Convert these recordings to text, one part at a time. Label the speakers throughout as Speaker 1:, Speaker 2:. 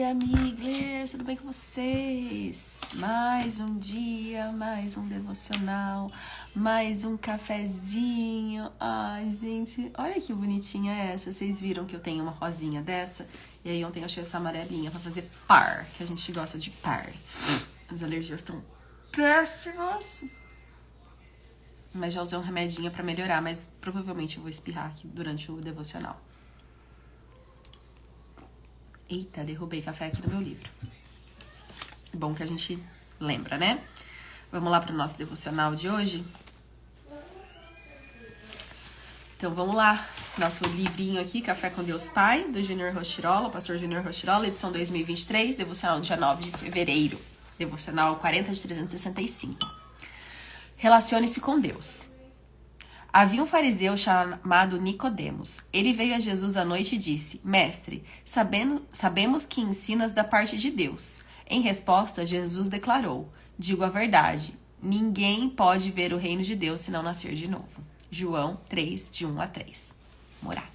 Speaker 1: amigos, tudo bem com vocês? Mais um dia, mais um devocional, mais um cafezinho. Ai, gente, olha que bonitinha essa. Vocês viram que eu tenho uma rosinha dessa? E aí ontem eu achei essa amarelinha pra fazer par, que a gente gosta de par. As alergias estão péssimas. Mas já usei um remedinho pra melhorar, mas provavelmente eu vou espirrar aqui durante o devocional. Eita, derrubei café aqui no meu livro. Bom que a gente lembra, né? Vamos lá para o nosso devocional de hoje? Então, vamos lá. Nosso livrinho aqui, Café com Deus Pai, do Júnior Rochirola, pastor Júnior Rochirola, edição 2023, devocional dia 9 de fevereiro. Devocional 40 de 365. Relacione-se com Deus. Havia um fariseu chamado Nicodemos. Ele veio a Jesus à noite e disse: Mestre, sabemos que ensinas da parte de Deus. Em resposta, Jesus declarou: Digo a verdade, ninguém pode ver o reino de Deus se não nascer de novo. João 3, de 1 a 3. Vamos orar.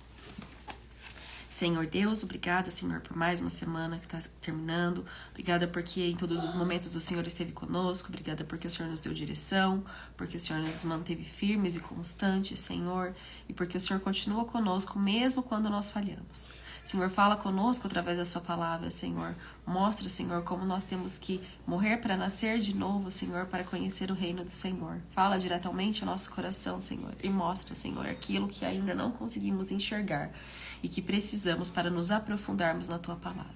Speaker 1: Senhor Deus, obrigada, Senhor, por mais uma semana que está terminando. Obrigada porque em todos os momentos o Senhor esteve conosco. Obrigada porque o Senhor nos deu direção, porque o Senhor nos manteve firmes e constantes, Senhor. E porque o Senhor continua conosco mesmo quando nós falhamos. Senhor, fala conosco através da sua palavra, Senhor. Mostra, Senhor, como nós temos que morrer para nascer de novo, Senhor, para conhecer o reino do Senhor. Fala diretamente ao nosso coração, Senhor. E mostra, Senhor, aquilo que ainda não conseguimos enxergar e que precisamos para nos aprofundarmos na tua palavra.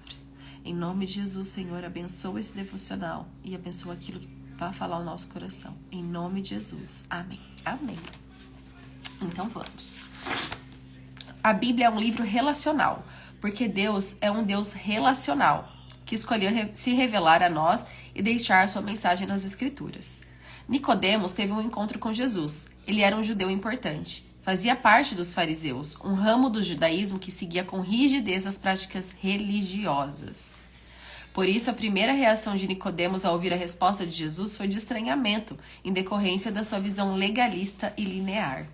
Speaker 1: Em nome de Jesus, Senhor, abençoa esse devocional e abençoa aquilo que vai falar ao nosso coração. Em nome de Jesus. Amém. Amém. Então vamos. A Bíblia é um livro relacional, porque Deus é um Deus relacional, que escolheu se revelar a nós e deixar sua mensagem nas Escrituras. Nicodemos teve um encontro com Jesus. Ele era um judeu importante. Fazia parte dos fariseus, um ramo do judaísmo que seguia com rigidez as práticas religiosas. Por isso, a primeira reação de Nicodemos ao ouvir a resposta de Jesus foi de estranhamento, em decorrência da sua visão legalista e linear.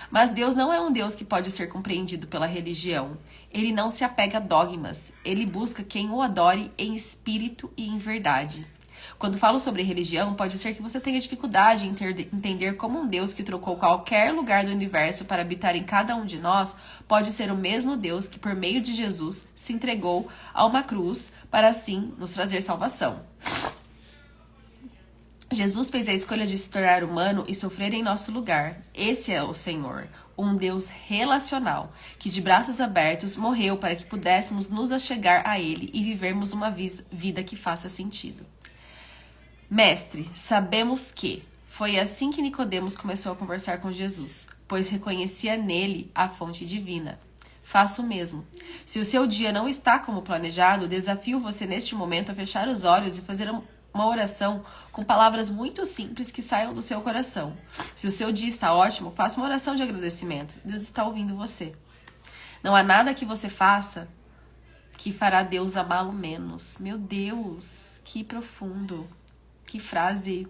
Speaker 1: Mas Deus não é um Deus que pode ser compreendido pela religião. Ele não se apega a dogmas. Ele busca quem o adore em espírito e em verdade. Quando falo sobre religião, pode ser que você tenha dificuldade em entender como um Deus que trocou qualquer lugar do universo para habitar em cada um de nós pode ser o mesmo Deus que, por meio de Jesus, se entregou a uma cruz para assim nos trazer salvação. Jesus fez a escolha de se tornar humano e sofrer em nosso lugar. Esse é o Senhor, um Deus relacional, que de braços abertos morreu para que pudéssemos nos achegar a Ele e vivermos uma vida que faça sentido. Mestre, sabemos que foi assim que Nicodemos começou a conversar com Jesus, pois reconhecia nele a fonte divina. Faça o mesmo. Se o seu dia não está como planejado, desafio você neste momento a fechar os olhos e fazer uma oração com palavras muito simples que saiam do seu coração. Se o seu dia está ótimo, faça uma oração de agradecimento. Deus está ouvindo você. Não há nada que você faça que fará Deus amá-lo menos. Meu Deus, que profundo. Que frase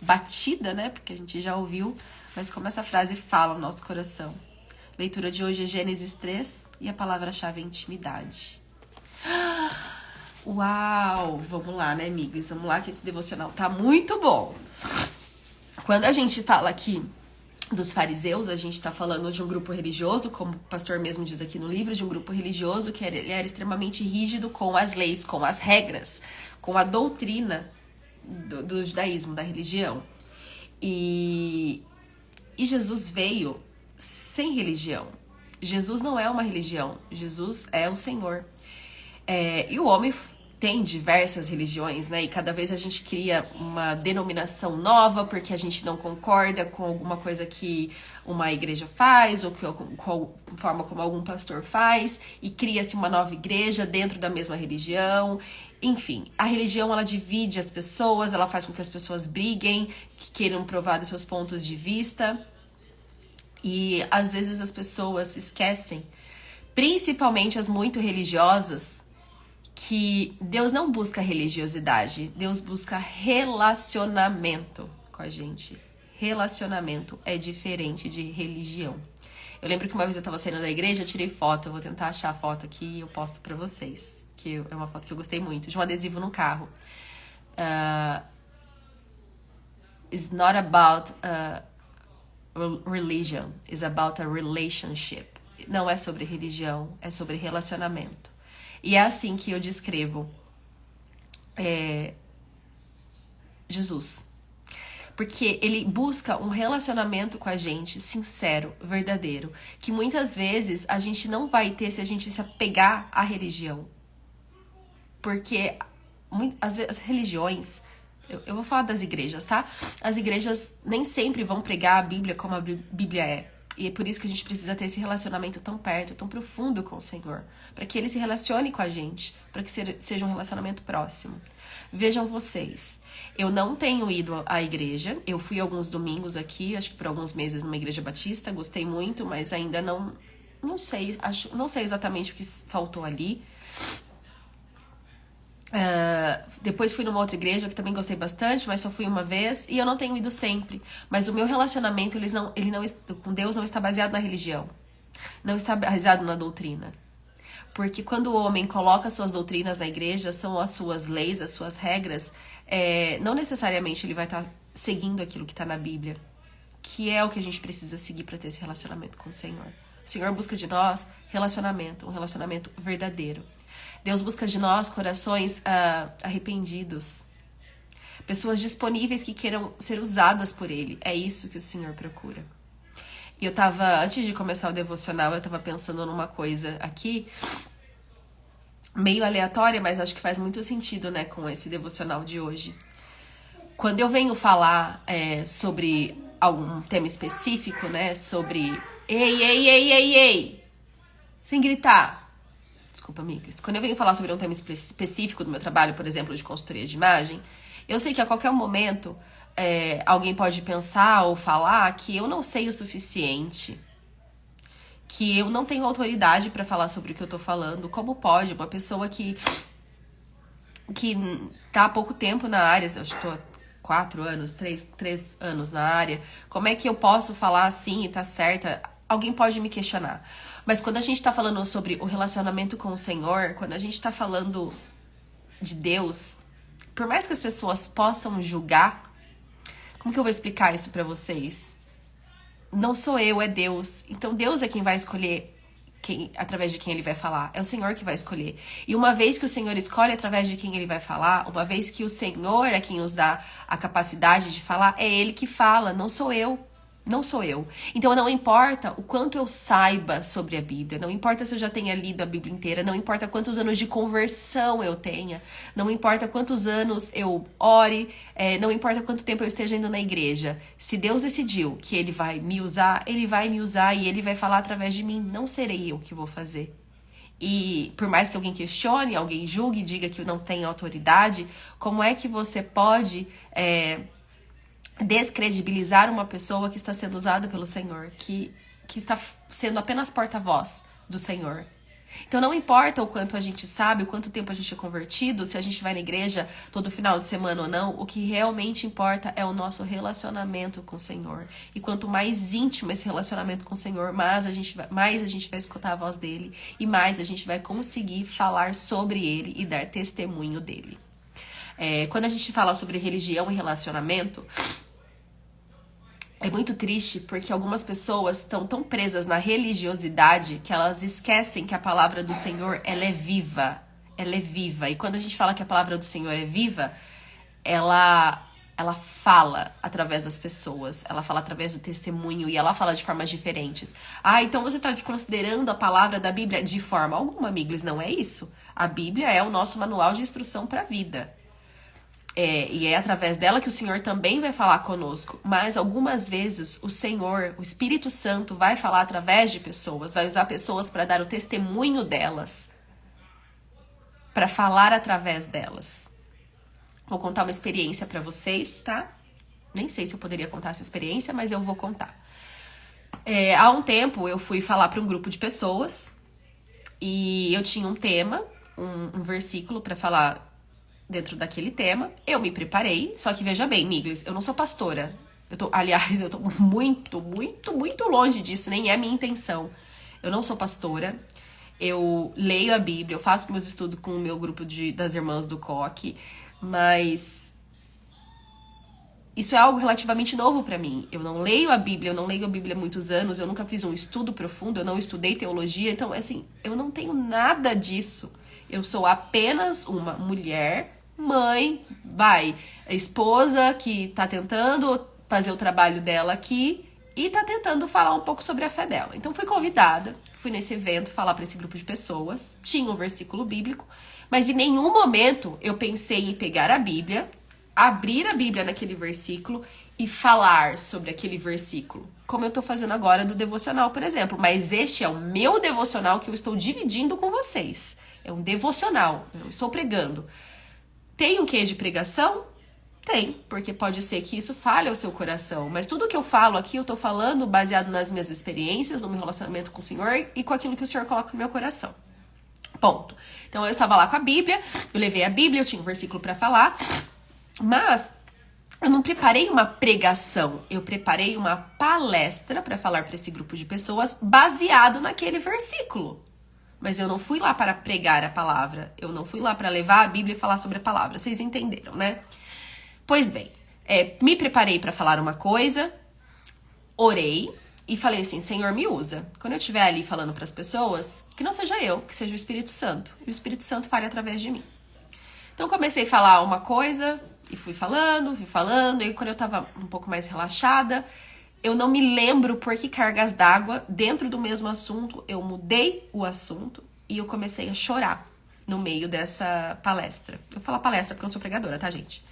Speaker 1: batida, né? Porque a gente já ouviu, mas como essa frase fala no nosso coração. Leitura de hoje é Gênesis 3 e a palavra-chave é intimidade. Uau! Vamos lá, né, amigos? Vamos lá que esse devocional tá muito bom. Quando a gente fala aqui dos fariseus, a gente tá falando de um grupo religioso, como o pastor mesmo diz aqui no livro, de um grupo religioso que ele era extremamente rígido com as leis, com as regras, com a doutrina do judaísmo, da religião. E Jesus veio sem religião. Jesus não é uma religião, Jesus é o Senhor. E o homem tem diversas religiões, né? E cada vez a gente cria uma denominação nova porque a gente não concorda com alguma coisa que uma igreja faz ou com a forma como algum pastor faz e cria-se uma nova igreja dentro da mesma religião. Enfim, a religião, ela divide as pessoas, ela faz com que as pessoas briguem, que queiram provar dos seus pontos de vista. E às vezes as pessoas esquecem, principalmente as muito religiosas, que Deus não busca religiosidade, Deus busca relacionamento com a gente. Relacionamento é diferente de religião. Eu lembro que uma vez eu tava saindo da igreja, eu tirei foto. Eu vou tentar achar a foto aqui e eu posto pra vocês. Que é uma foto que eu gostei muito. De um adesivo no carro. It's not about religion. It's about a relationship. Não é sobre religião, é sobre relacionamento. E é assim que eu descrevo Jesus. Porque ele busca um relacionamento com a gente sincero, verdadeiro. Que muitas vezes a gente não vai ter se a gente se apegar à religião. Porque às vezes as religiões... Eu vou falar das igrejas, tá? As igrejas nem sempre vão pregar a Bíblia como a Bíblia é. E é por isso que a gente precisa ter esse relacionamento tão perto, tão profundo com o Senhor. Para que Ele se relacione com a gente. Para que seja um relacionamento próximo. Vejam vocês. Eu não tenho ido à igreja. Eu fui alguns domingos aqui, acho que por alguns meses numa igreja batista. Gostei muito, mas ainda não sei. Não sei exatamente o que faltou ali. Depois fui numa outra igreja que também gostei bastante, mas só fui uma vez e eu não tenho ido sempre. Mas o meu relacionamento com Deus não está baseado na religião, não está baseado na doutrina. Porque quando o homem coloca suas doutrinas na igreja, são as suas leis, as suas regras, não necessariamente ele vai estar seguindo aquilo que está na Bíblia, que é o que a gente precisa seguir para ter esse relacionamento com o Senhor. O Senhor busca de nós um relacionamento verdadeiro. Deus busca de nós corações arrependidos. Pessoas disponíveis que queiram ser usadas por Ele. É isso que o Senhor procura. E antes de começar o devocional, eu tava pensando numa coisa aqui, meio aleatória, mas acho que faz muito sentido, né, com esse devocional de hoje. Quando eu venho falar sobre algum tema específico, né, sobre... Ei! Sem gritar. Desculpa, amigas. Quando eu venho falar sobre um tema específico do meu trabalho, por exemplo, de consultoria de imagem, eu sei que a qualquer momento alguém pode pensar ou falar que eu não sei o suficiente, que eu não tenho autoridade para falar sobre o que eu tô falando. Como pode uma pessoa que tá há pouco tempo na área, eu estou há 4 anos, 3 anos na área, como é que eu posso falar assim e tá certa? Alguém pode me questionar. Mas quando a gente tá falando sobre o relacionamento com o Senhor, quando a gente tá falando de Deus, por mais que as pessoas possam julgar, como que eu vou explicar isso pra vocês? Não sou eu, é Deus. Então Deus é quem vai escolher através de quem Ele vai falar. É o Senhor que vai escolher. E uma vez que o Senhor escolhe através de quem Ele vai falar, uma vez que o Senhor é quem nos dá a capacidade de falar, é Ele que fala, não sou eu. Não sou eu. Então não importa o quanto eu saiba sobre a Bíblia, não importa se eu já tenha lido a Bíblia inteira, não importa quantos anos de conversão eu tenha, não importa quantos anos eu ore, não importa quanto tempo eu esteja indo na igreja. Se Deus decidiu que Ele vai me usar e Ele vai falar através de mim. Não serei eu que vou fazer. E por mais que alguém questione, alguém julgue, diga que eu não tenho autoridade, como é que você pode... descredibilizar uma pessoa que está sendo usada pelo Senhor, que está sendo apenas porta-voz do Senhor. Então não importa o quanto a gente sabe, o quanto tempo a gente é convertido, se a gente vai na igreja todo final de semana ou não, o que realmente importa é o nosso relacionamento com o Senhor. E quanto mais íntimo esse relacionamento com o Senhor, mais a gente vai escutar a voz dele e mais a gente vai conseguir falar sobre ele e dar testemunho dele. Quando a gente fala sobre religião e relacionamento, é muito triste porque algumas pessoas estão tão presas na religiosidade que elas esquecem que a palavra do Senhor, ela é viva. Ela é viva. E quando a gente fala que a palavra do Senhor é viva, ela fala através das pessoas. Ela fala através do testemunho e ela fala de formas diferentes. Então você está desconsiderando a palavra da Bíblia de forma alguma, amigos. Não é isso. A Bíblia é o nosso manual de instrução para a vida. E é através dela que o Senhor também vai falar conosco. Mas algumas vezes o Senhor, o Espírito Santo, vai falar através de pessoas, vai usar pessoas para dar o testemunho delas, para falar através delas. Vou contar uma experiência para vocês, tá? Nem sei se eu poderia contar essa experiência, mas eu vou contar. Há um tempo eu fui falar para um grupo de pessoas e eu tinha um tema, um versículo para falar dentro daquele tema. Eu me preparei, só que veja bem, Miglis, eu não sou pastora. Aliás, eu tô muito, muito, muito longe disso, nem é minha intenção. Eu não sou pastora, eu leio a Bíblia, eu faço meus estudos com o meu grupo das irmãs do coque, mas isso é algo relativamente novo pra mim. Eu não leio a Bíblia há muitos anos, eu nunca fiz um estudo profundo, eu não estudei teologia, então, assim, eu não tenho nada disso. Eu sou apenas uma mulher, mãe, esposa que tá tentando fazer o trabalho dela aqui e tá tentando falar um pouco sobre a fé dela. Então, fui convidada, fui nesse evento falar pra esse grupo de pessoas, tinha um versículo bíblico, mas em nenhum momento eu pensei em pegar a Bíblia, abrir a Bíblia naquele versículo e falar sobre aquele versículo, como eu tô fazendo agora do devocional, por exemplo. Mas este é o meu devocional que eu estou dividindo com vocês. É um devocional, eu não estou pregando. Tem um quê de pregação? Tem, porque pode ser que isso fale ao seu coração. Mas tudo que eu falo aqui, eu tô falando baseado nas minhas experiências, no meu relacionamento com o Senhor e com aquilo que o Senhor coloca no meu coração. Ponto. Então eu estava lá com a Bíblia, eu levei a Bíblia, eu tinha um versículo para falar, mas eu não preparei uma pregação, eu preparei uma palestra para falar para esse grupo de pessoas baseado naquele versículo. Mas eu não fui lá para pregar a palavra, eu não fui lá para levar a Bíblia e falar sobre a palavra. Vocês entenderam, né? Pois bem, me preparei para falar uma coisa, orei e falei assim: Senhor, me usa. Quando eu estiver ali falando para as pessoas, que não seja eu, que seja o Espírito Santo. E o Espírito Santo fale através de mim. Então comecei a falar uma coisa e fui falando. E quando eu tava um pouco mais relaxada, eu não me lembro por que cargas d'água, dentro do mesmo assunto, eu mudei o assunto e eu comecei a chorar no meio dessa palestra. Eu falo palestra porque eu não sou pregadora, tá, gente?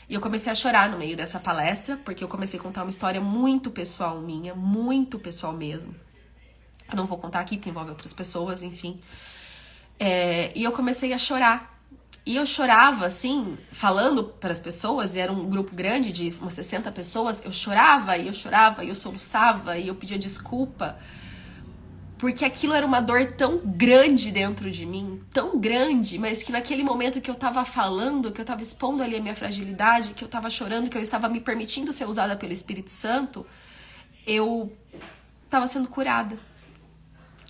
Speaker 1: E eu comecei a chorar no meio dessa palestra, porque eu comecei a contar uma história muito pessoal minha, muito pessoal mesmo. Eu não vou contar aqui porque envolve outras pessoas, enfim. E eu comecei a chorar. E eu chorava, assim, falando para as pessoas, e era um grupo grande de umas 60 pessoas, eu chorava, e eu soluçava, e eu pedia desculpa, porque aquilo era uma dor tão grande dentro de mim, tão grande, mas que naquele momento que eu tava falando, que eu tava expondo ali a minha fragilidade, que eu tava chorando, que eu estava me permitindo ser usada pelo Espírito Santo, eu tava sendo curada.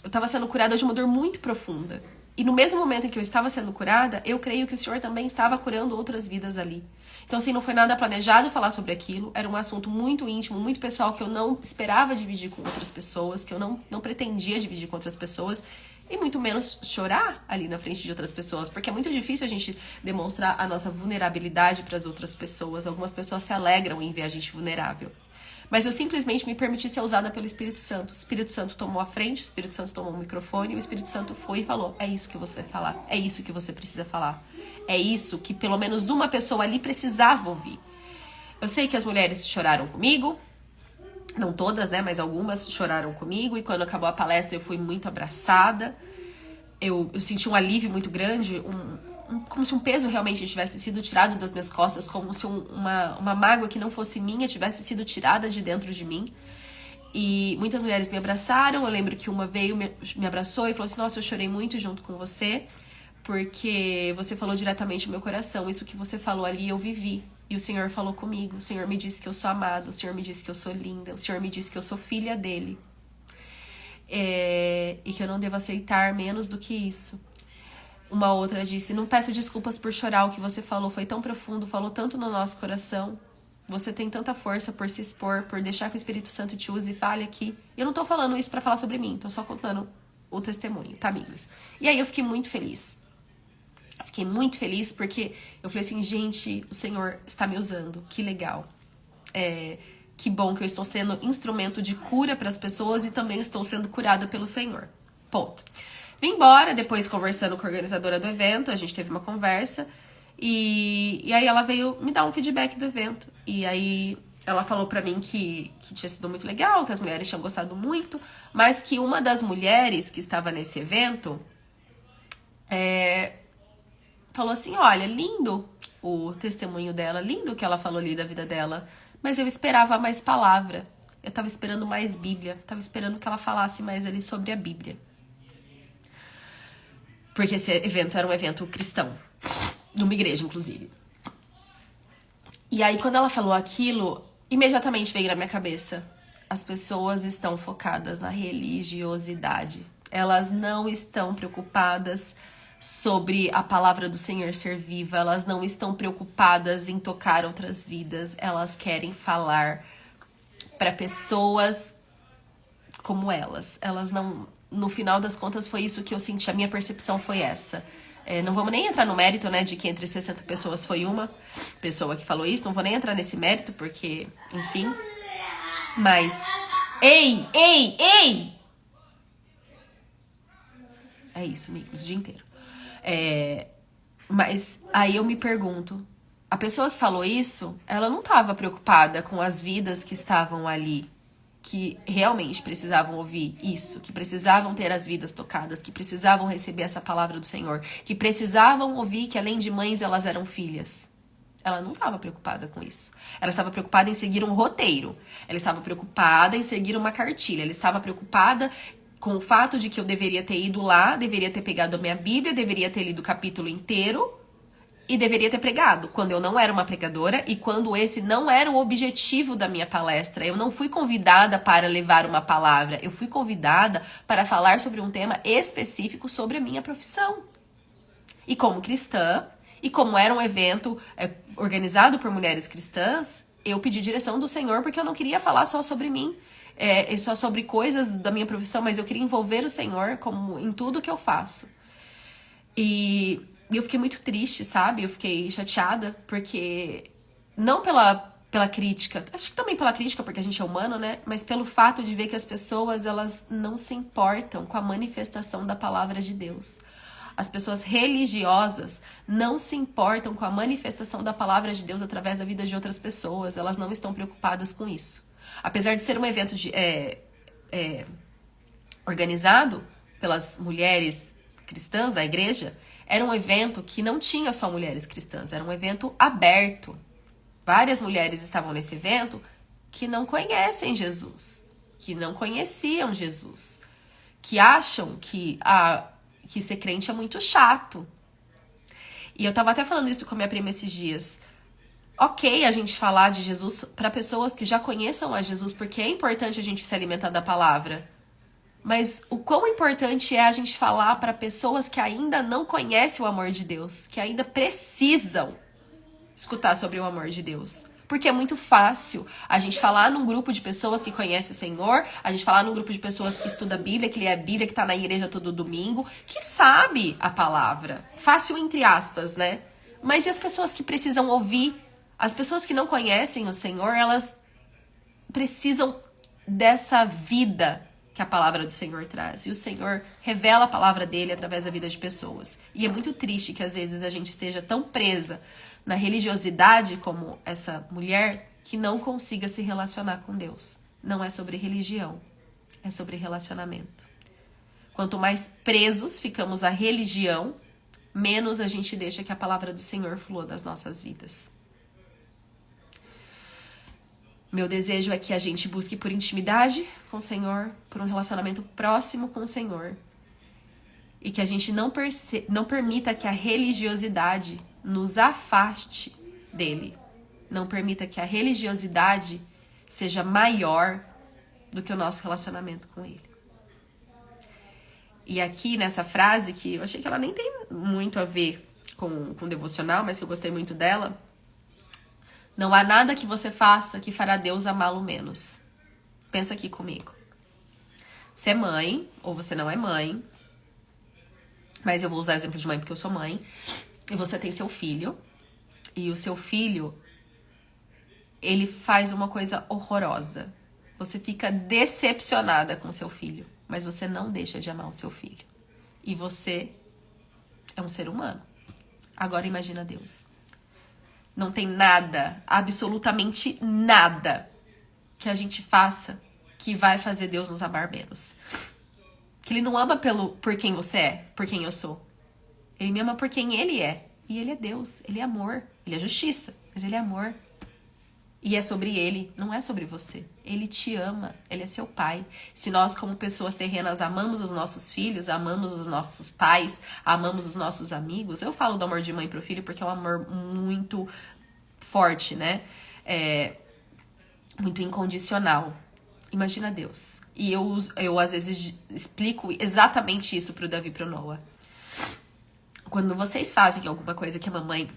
Speaker 1: Eu tava sendo curada de uma dor muito profunda. E no mesmo momento em que eu estava sendo curada, eu creio que o Senhor também estava curando outras vidas ali. Então, assim, não foi nada planejado falar sobre aquilo. Era um assunto muito íntimo, muito pessoal, que eu não esperava dividir com outras pessoas, que eu não pretendia dividir com outras pessoas. E muito menos chorar ali na frente de outras pessoas. Porque é muito difícil a gente demonstrar a nossa vulnerabilidade para as outras pessoas. Algumas pessoas se alegram em ver a gente vulnerável. Mas eu simplesmente me permiti ser usada pelo Espírito Santo. O Espírito Santo tomou a frente, o Espírito Santo tomou o microfone, e o Espírito Santo foi e falou: é isso que você vai falar, é isso que você precisa falar. É isso que pelo menos uma pessoa ali precisava ouvir. Eu sei que as mulheres choraram comigo, não todas, né, mas algumas choraram comigo, e quando acabou a palestra eu fui muito abraçada. Eu senti um alívio muito grande, como se um peso realmente tivesse sido tirado das minhas costas, como se uma mágoa que não fosse minha tivesse sido tirada de dentro de mim. E muitas mulheres me abraçaram. Eu lembro que uma veio, me abraçou e falou assim: nossa, eu chorei muito junto com você, porque você falou diretamente no meu coração. Isso que você falou ali eu vivi. E o Senhor falou comigo. O Senhor me disse que eu sou amada, o Senhor me disse que eu sou linda, o Senhor me disse que eu sou filha dele. E que eu não devo aceitar menos do que isso. Uma outra disse: não peço desculpas por chorar, o que você falou foi tão profundo, falou tanto no nosso coração. Você tem tanta força por se expor, por deixar que o Espírito Santo te use e fale aqui. E eu não tô falando isso pra falar sobre mim, tô só contando o testemunho, tá, amigos? E aí eu fiquei muito feliz. Fiquei muito feliz porque eu falei assim: gente, o Senhor está me usando, que legal. Que bom que eu estou sendo instrumento de cura para as pessoas e também estou sendo curada pelo Senhor. Ponto. Vim embora, depois conversando com a organizadora do evento, a gente teve uma conversa, e aí ela veio me dar um feedback do evento. E aí ela falou pra mim que tinha sido muito legal, que as mulheres tinham gostado muito, mas que uma das mulheres que estava nesse evento falou assim: olha, lindo o testemunho dela, lindo o que ela falou ali da vida dela, mas eu esperava mais palavra, eu tava esperando mais Bíblia, tava esperando que ela falasse mais ali sobre a Bíblia. Porque esse evento era um evento cristão, numa igreja, inclusive. E aí, quando ela falou aquilo, imediatamente veio na minha cabeça: as pessoas estão focadas na religiosidade. Elas não estão preocupadas sobre a palavra do Senhor ser viva. Elas não estão preocupadas em tocar outras vidas. Elas querem falar para pessoas como elas. Elas não... No final das contas, foi isso que eu senti. A minha percepção foi essa. Não vamos nem entrar no mérito, né, de que entre 60 pessoas foi uma pessoa que falou isso. Não vou nem entrar nesse mérito, porque, enfim. Mas... Ei! É isso, amigos, o dia inteiro. Mas aí eu me pergunto, a pessoa que falou isso, ela não estava preocupada com as vidas que estavam ali, que realmente precisavam ouvir isso, que precisavam ter as vidas tocadas, que precisavam receber essa palavra do Senhor, que precisavam ouvir que além de mães elas eram filhas. Ela não estava preocupada com isso. Ela estava preocupada em seguir um roteiro. Ela estava preocupada em seguir uma cartilha. Ela estava preocupada com o fato de que eu deveria ter ido lá, deveria ter pegado a minha Bíblia, deveria ter lido o capítulo inteiro e deveria ter pregado, quando eu não era uma pregadora e quando esse não era o objetivo da minha palestra. Eu não fui convidada para levar uma palavra, eu fui convidada para falar sobre um tema específico sobre a minha profissão. E como cristã, e como era um evento organizado por mulheres cristãs, eu pedi direção do Senhor porque eu não queria falar só sobre mim, só sobre coisas da minha profissão, mas eu queria envolver o Senhor como em tudo que eu faço. E eu fiquei muito triste, sabe? Eu fiquei chateada, porque não pela crítica, acho que também pela crítica, porque a gente é humano, né? Mas pelo fato de ver que as pessoas, elas não se importam com a manifestação da palavra de Deus. As pessoas religiosas não se importam com a manifestação da palavra de Deus através da vida de outras pessoas. Elas não estão preocupadas com isso. Apesar de ser um evento organizado pelas mulheres cristãs da igreja, era um evento que não tinha só mulheres cristãs, era um evento aberto. Várias mulheres estavam nesse evento que não conhecem Jesus, que não conheciam Jesus, que acham que ser crente é muito chato. E eu tava até falando isso com a minha prima esses dias. Ok a gente falar de Jesus para pessoas que já conheçam a Jesus, porque é importante a gente se alimentar da palavra. Mas o quão importante é a gente falar para pessoas que ainda não conhecem o amor de Deus, que ainda precisam escutar sobre o amor de Deus. Porque é muito fácil a gente falar num grupo de pessoas que conhecem o Senhor, a gente falar num grupo de pessoas que estuda a Bíblia, que lê a Bíblia, que tá na igreja todo domingo, que sabe a palavra. Fácil entre aspas, né? Mas e as pessoas que precisam ouvir? As pessoas que não conhecem o Senhor, elas precisam dessa vida que a palavra do Senhor traz. E o Senhor revela a palavra dele através da vida de pessoas. E é muito triste que às vezes a gente esteja tão presa na religiosidade como essa mulher que não consiga se relacionar com Deus. Não é sobre religião, é sobre relacionamento. Quanto mais presos ficamos à religião, menos a gente deixa que a palavra do Senhor flua das nossas vidas. Meu desejo é que a gente busque por intimidade com o Senhor, por um relacionamento próximo com o Senhor. E que a gente não permita que a religiosidade nos afaste dele. Não permita que a religiosidade seja maior do que o nosso relacionamento com ele. E aqui nessa frase, que eu achei que ela nem tem muito a ver com devocional, mas que eu gostei muito dela. Não há nada que você faça que fará Deus amá-lo menos. Pensa aqui comigo. Você é mãe, ou você não é mãe. Mas eu vou usar o exemplo de mãe porque eu sou mãe. E você tem seu filho. E o seu filho, ele faz uma coisa horrorosa. Você fica decepcionada com o seu filho. Mas você não deixa de amar o seu filho. E você é um ser humano. Agora imagina Deus. Não tem nada, absolutamente nada que a gente faça que vai fazer Deus nos amar menos. Que ele não ama por quem você é, por quem eu sou. Ele me ama por quem ele é. E ele é Deus, ele é amor, ele é justiça, mas ele é amor. E é sobre ele, não é sobre você. Ele te ama, ele é seu pai. Se nós, como pessoas terrenas, amamos os nossos filhos, amamos os nossos pais, amamos os nossos amigos. Eu falo do amor de mãe pro filho porque é um amor muito forte, né? muito incondicional. Imagina Deus. E eu às vezes explico exatamente isso pro Davi e pro Noah. Quando vocês fazem alguma coisa que a mamãe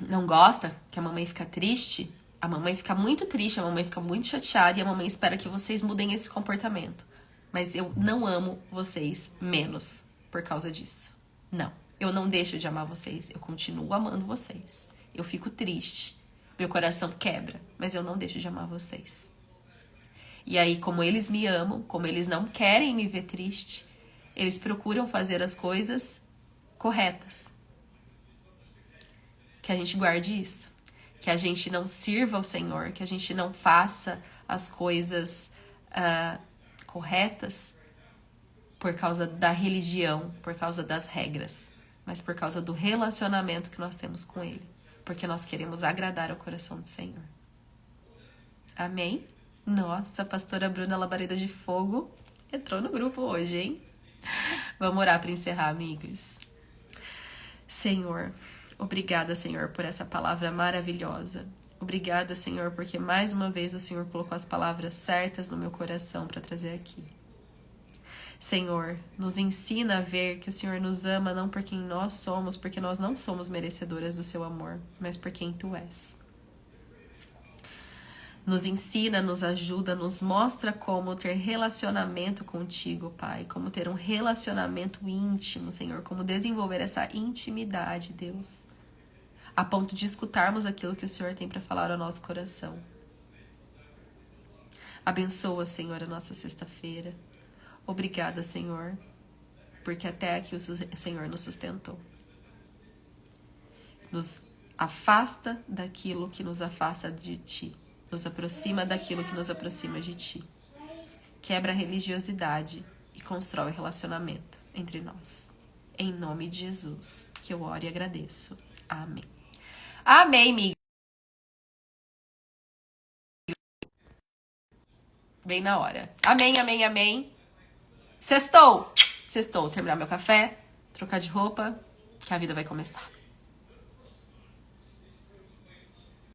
Speaker 1: não gosta, que a mamãe fica triste, a mamãe fica muito triste, a mamãe fica muito chateada e a mamãe espera que vocês mudem esse comportamento. Mas eu não amo vocês menos por causa disso. Não. Eu não deixo de amar vocês. Eu continuo amando vocês. Eu fico triste. Meu coração quebra. Mas eu não deixo de amar vocês. E aí, como eles me amam, como eles não querem me ver triste, eles procuram fazer as coisas corretas. Que a gente guarde isso. Que a gente não sirva ao Senhor. Que a gente não faça as coisas corretas por causa da religião, por causa das regras, mas por causa do relacionamento que nós temos com Ele. Porque nós queremos agradar ao coração do Senhor. Amém? Nossa, a pastora Bruna Labareda de Fogo entrou no grupo hoje, hein? Vamos orar para encerrar, amigos. Senhor, obrigada, Senhor, por essa palavra maravilhosa. Obrigada, Senhor, porque mais uma vez o Senhor colocou as palavras certas no meu coração para trazer aqui. Senhor, nos ensina a ver que o Senhor nos ama não por quem nós somos, porque nós não somos merecedoras do seu amor, mas por quem Tu és. Nos ensina, nos ajuda, nos mostra como ter relacionamento contigo, Pai. Como ter um relacionamento íntimo, Senhor. Como desenvolver essa intimidade, Deus. A ponto de escutarmos aquilo que o Senhor tem para falar ao nosso coração. Abençoa, Senhor, a nossa sexta-feira. Obrigada, Senhor, porque até aqui o Senhor nos sustentou. Nos afasta daquilo que nos afasta de Ti. Nos aproxima daquilo que nos aproxima de Ti. Quebra a religiosidade e constrói relacionamento entre nós. Em nome de Jesus, que eu oro e agradeço. Amém. Amém, amiga. Bem na hora. Amém, amém, amém. Sextou. Terminar meu café, trocar de roupa, que a vida vai começar.